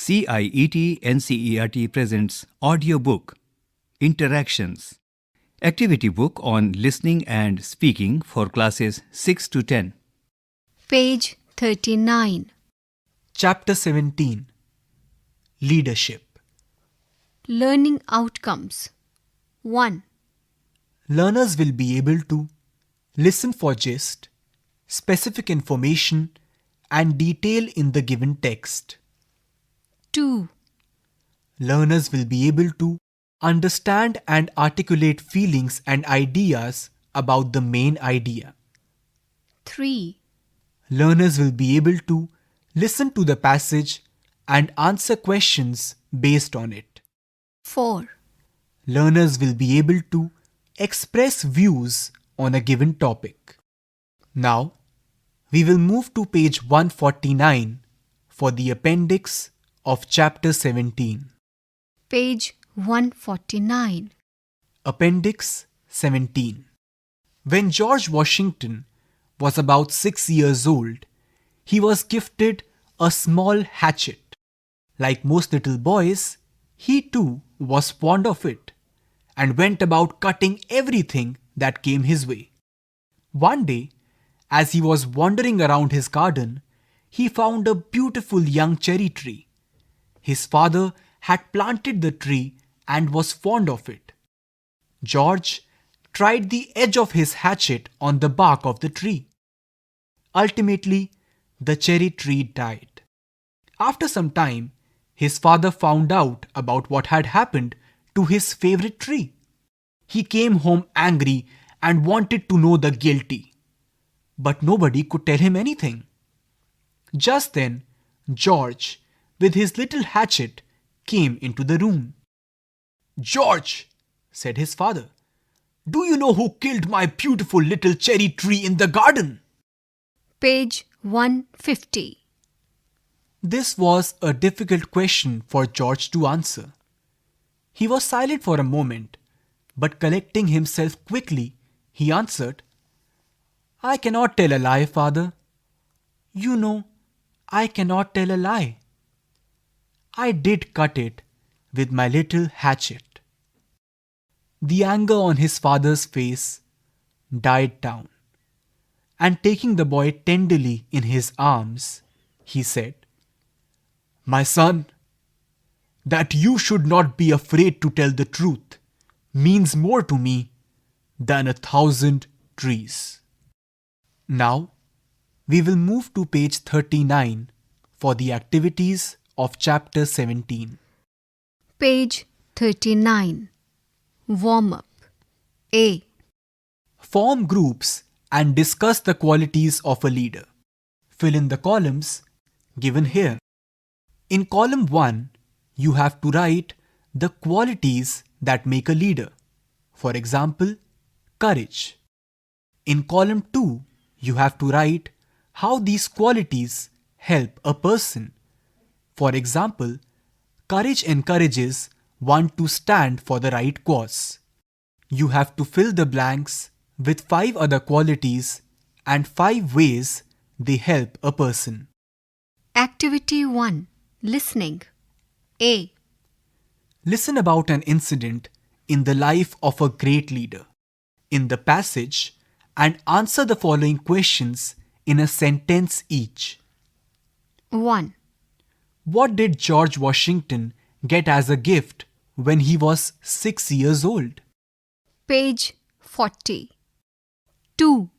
CIET NCERT presents audiobook Interactions, activity book on listening and speaking for classes 6 to 10. Page 39. Chapter 17 Leadership. Learning Outcomes. 1. Learners will be able to listen for gist, specific information, and detail in the given text. 2. Learners will be able to understand and articulate feelings and ideas about the main idea. 3. Learners will be able to listen to the passage and answer questions based on it. 4. Learners will be able to express views on a given topic. Now, we will move to page 149 for the appendix of chapter 17. Page 149. Appendix 17. When George Washington was about 6 years old, he was gifted a small hatchet. Like most little boys, he too was fond of it and went about cutting everything that came his way. One day, as he was wandering around his garden, he found a beautiful young cherry tree. His father had planted the tree and was fond of it. George tried the edge of his hatchet on the bark of the tree. Ultimately, the cherry tree died. After some time, his father found out about what had happened to his favorite tree. He came home angry and wanted to know the guilty. But nobody could tell him anything. Just then, George, with his little hatchet, came into the room. "George," said his father, "do you know who killed my beautiful little cherry tree in the garden?" Page 150. This was a difficult question for George to answer. He was silent for a moment, but collecting himself quickly, he answered, "I cannot tell a lie, father. You know, I cannot tell a lie. I did cut it with my little hatchet." The anger on his father's face died down, and taking the boy tenderly in his arms, he said, "My son, that you should not be afraid to tell the truth means more to me than 1,000 trees." Now, we will move to page 39 for the activities of chapter 17. Page 39. Warm-up. A. Form groups and discuss the qualities of a leader. Fill in the columns given here. In column 1, you have to write the qualities that make a leader. For example, courage. In column 2, you have to write how these qualities help a person. For example, courage encourages one to stand for the right cause. You have to fill the blanks with 5 other qualities and 5 ways they help a person. Activity 1. Listening. A. Listen about an incident in the life of a great leader in the passage and answer the following questions in a sentence each. 1. What did George Washington get as a gift when he was 6 years old? Page 40. 2.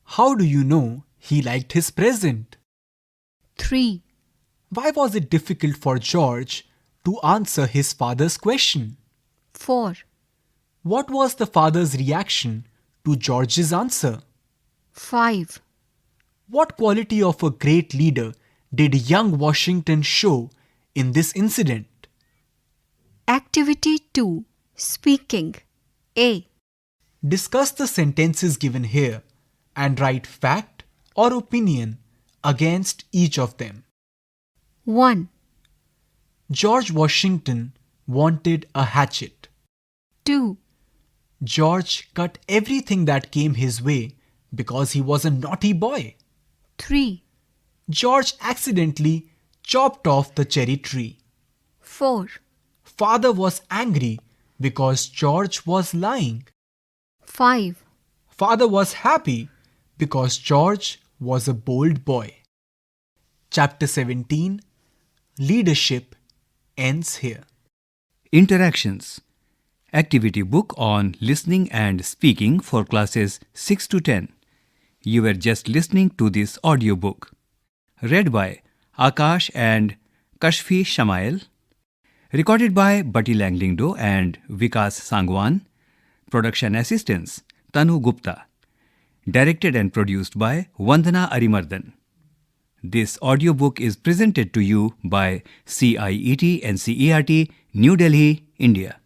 How do you know he liked his present? 3. Why was it difficult for George to answer his father's question? 4. What was the father's reaction to George's answer? 5. What quality of a great leader did young Washington show in this incident? Activity 2. Speaking. A. Discuss the sentences given here and write fact or opinion against each of them. 1. George Washington wanted a hatchet. 2. George cut everything that came his way because he was a naughty boy. 3. George accidentally chopped off the cherry tree. 4. Father was angry because George was lying. 5. Father was happy because George was a bold boy. Chapter 17 Leadership ends here. Interactions. Activity book on listening and speaking for classes 6 to 10. You were just listening to this audiobook. Read by Akash and Kashfi Shamail. Recorded by Bati Langlingdo and Vikas Sangwan. Production assistants Tanu Gupta. Directed and produced by Vandana Arimardan. This audiobook is presented to you by CIET NCERT, New Delhi, India.